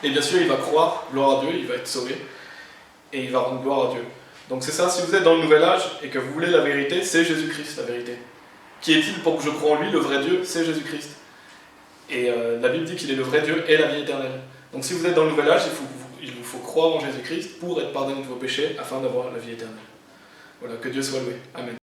Et bien sûr, il va croire, gloire à Dieu, il va être sauvé, et il va rendre gloire à Dieu. Donc c'est ça, si vous êtes dans le nouvel âge et que vous voulez la vérité, c'est Jésus-Christ la vérité. Qui est-il pour que je croie en lui? Le vrai Dieu, c'est Jésus-Christ. Et la Bible dit qu'il est le vrai Dieu et la vie éternelle. Donc si vous êtes dans le nouvel âge, il vous faut croire en Jésus-Christ pour être pardonné de vos péchés afin d'avoir la vie éternelle. Voilà, que Dieu soit loué. Amen.